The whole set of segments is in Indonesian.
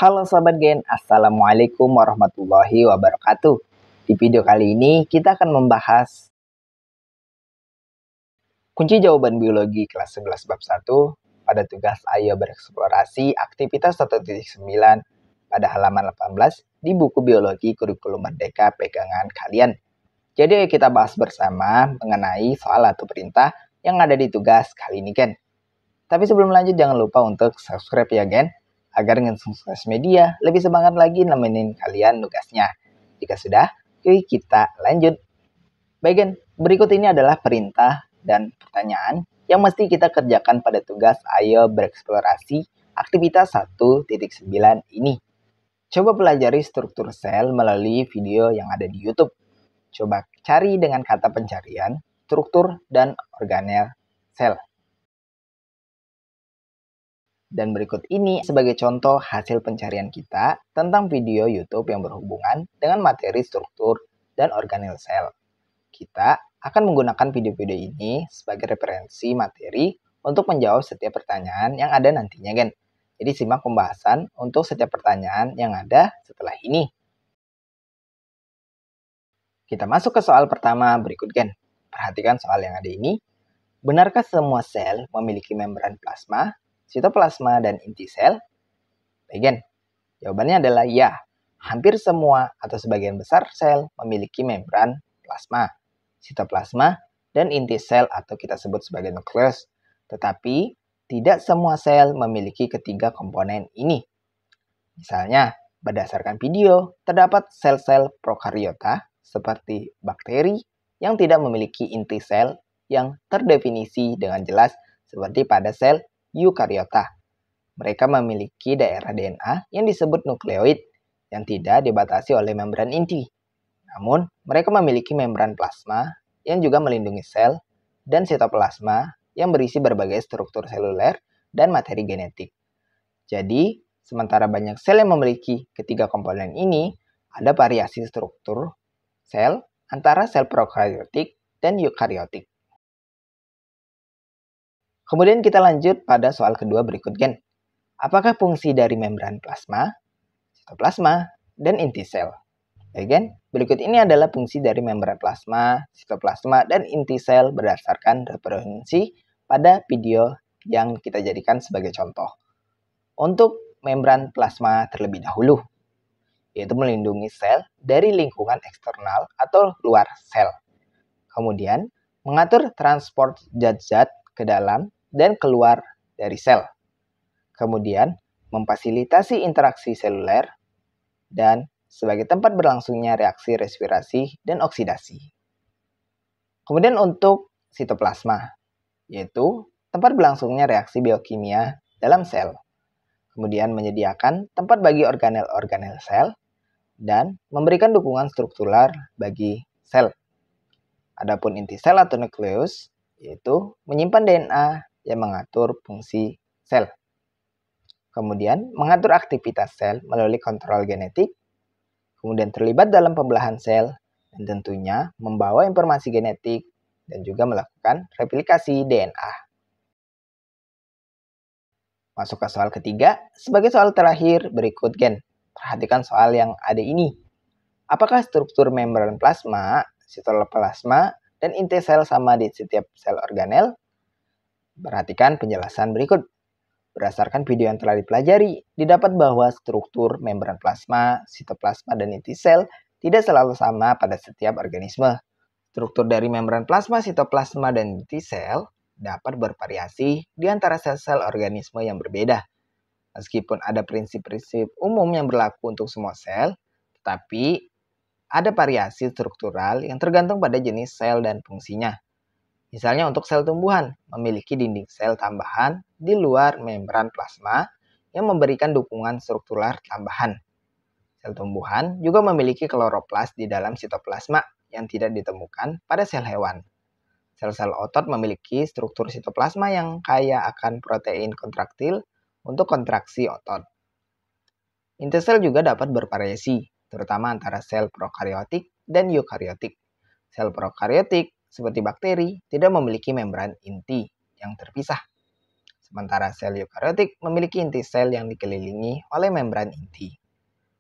Halo Sobat Gen, Assalamualaikum warahmatullahi wabarakatuh. Di video kali ini kita akan membahas kunci jawaban biologi kelas 11 bab 1 pada tugas Ayo Bereksplorasi aktivitas 1.9 pada halaman 18 di buku biologi kurikulum merdeka pegangan kalian. Jadi ayo kita bahas bersama mengenai soal atau perintah yang ada di tugas kali ini, Gen. Tapi sebelum lanjut jangan lupa untuk subscribe ya, Gen, agar Sukses Media lebih semangat lagi nemenin kalian tugasnya. Jika sudah, yuk kita lanjut. Baik, Gen, berikut ini adalah perintah dan pertanyaan yang mesti kita kerjakan pada tugas Ayo Bereksplorasi aktivitas 1.9 ini. Coba pelajari struktur sel melalui video yang ada di YouTube. Coba cari dengan kata pencarian struktur dan organel sel. Dan berikut ini sebagai contoh hasil pencarian kita tentang video YouTube yang berhubungan dengan materi struktur dan organel sel. Kita akan menggunakan video-video ini sebagai referensi materi untuk menjawab setiap pertanyaan yang ada nantinya, Gen. Jadi simak pembahasan untuk setiap pertanyaan yang ada setelah ini. Kita masuk ke soal pertama berikut, Gen. Perhatikan soal yang ada ini. Benarkah semua sel memiliki membran plasma, sitoplasma, dan inti sel? Baik, Gen. Jawabannya adalah ya. Hampir semua atau sebagian besar sel memiliki membran plasma, sitoplasma, dan inti sel atau kita sebut sebagai nukleus. Tetapi tidak semua sel memiliki ketiga komponen ini. Misalnya, berdasarkan video, terdapat sel-sel prokariota seperti bakteri yang tidak memiliki inti sel yang terdefinisi dengan jelas seperti pada sel eukariota. Mereka memiliki daerah DNA yang disebut nukleoid yang tidak dibatasi oleh membran inti. Namun, mereka memiliki membran plasma yang juga melindungi sel dan sitoplasma yang berisi berbagai struktur seluler dan materi genetik. Jadi, sementara banyak sel yang memiliki ketiga komponen ini, ada variasi struktur sel antara sel prokariotik dan eukariotik. Kemudian kita lanjut pada soal kedua berikut, Gen. Apakah fungsi dari membran plasma, sitoplasma, dan inti sel? Baik, Gen. Berikut ini adalah fungsi dari membran plasma, sitoplasma, dan inti sel berdasarkan referensi pada video yang kita jadikan sebagai contoh. Untuk membran plasma terlebih dahulu, yaitu melindungi sel dari lingkungan eksternal atau luar sel. Kemudian, mengatur transport zat-zat ke dalam dan keluar dari sel. Kemudian, memfasilitasi interaksi seluler dan sebagai tempat berlangsungnya reaksi respirasi dan oksidasi. Kemudian untuk sitoplasma, yaitu tempat berlangsungnya reaksi biokimia dalam sel. Kemudian menyediakan tempat bagi organel-organel sel dan memberikan dukungan struktural bagi sel. Adapun inti sel atau nukleus, yaitu menyimpan DNA yang mengatur fungsi sel. Kemudian mengatur aktivitas sel melalui kontrol genetik, kemudian terlibat dalam pembelahan sel, dan tentunya membawa informasi genetik dan juga melakukan replikasi DNA. Masuk ke soal ketiga, sebagai soal terakhir berikut, Gen. Perhatikan soal yang ada ini. Apakah struktur membran plasma, sitoplasma, dan inti sel sama di setiap sel organel? Perhatikan penjelasan berikut. Berdasarkan video yang telah dipelajari, didapat bahwa struktur membran plasma, sitoplasma, dan inti sel tidak selalu sama pada setiap organisme. Struktur dari membran plasma, sitoplasma, dan inti sel dapat bervariasi di antara sel-sel organisme yang berbeda. Meskipun ada prinsip-prinsip umum yang berlaku untuk semua sel, tetapi ada variasi struktural yang tergantung pada jenis sel dan fungsinya. Misalnya untuk sel tumbuhan, memiliki dinding sel tambahan di luar membran plasma yang memberikan dukungan struktural tambahan. Sel tumbuhan juga memiliki kloroplas di dalam sitoplasma yang tidak ditemukan pada sel hewan. Sel-sel otot memiliki struktur sitoplasma yang kaya akan protein kontraktil untuk kontraksi otot. Inti sel juga dapat bervariasi, terutama antara sel prokariotik dan eukariotik. Sel prokariotik seperti bakteri tidak memiliki membran inti yang terpisah. sementara sel eukariotik memiliki inti sel yang dikelilingi oleh membran inti.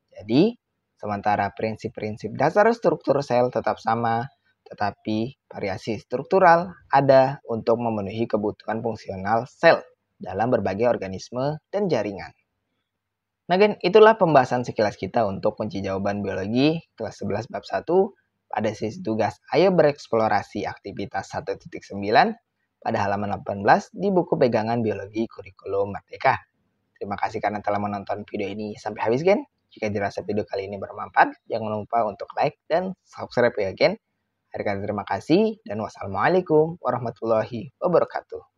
Jadi, sementara prinsip-prinsip dasar struktur sel tetap sama, tetapi variasi struktural ada untuk memenuhi kebutuhan fungsional sel dalam berbagai organisme dan jaringan. Nah, Gen, itulah pembahasan sekilas kita untuk kunci jawaban biologi kelas 11 bab 1 pada sesi tugas Ayo Bereksplorasi Aktivitas 1.9 pada halaman 18 di buku pegangan biologi kurikulum Merdeka. Terima kasih karena telah menonton video ini sampai habis, Gen. Jika dirasa video kali ini bermanfaat, jangan lupa untuk like dan subscribe ya, Gen. Akhir kata terima kasih dan wassalamualaikum warahmatullahi wabarakatuh.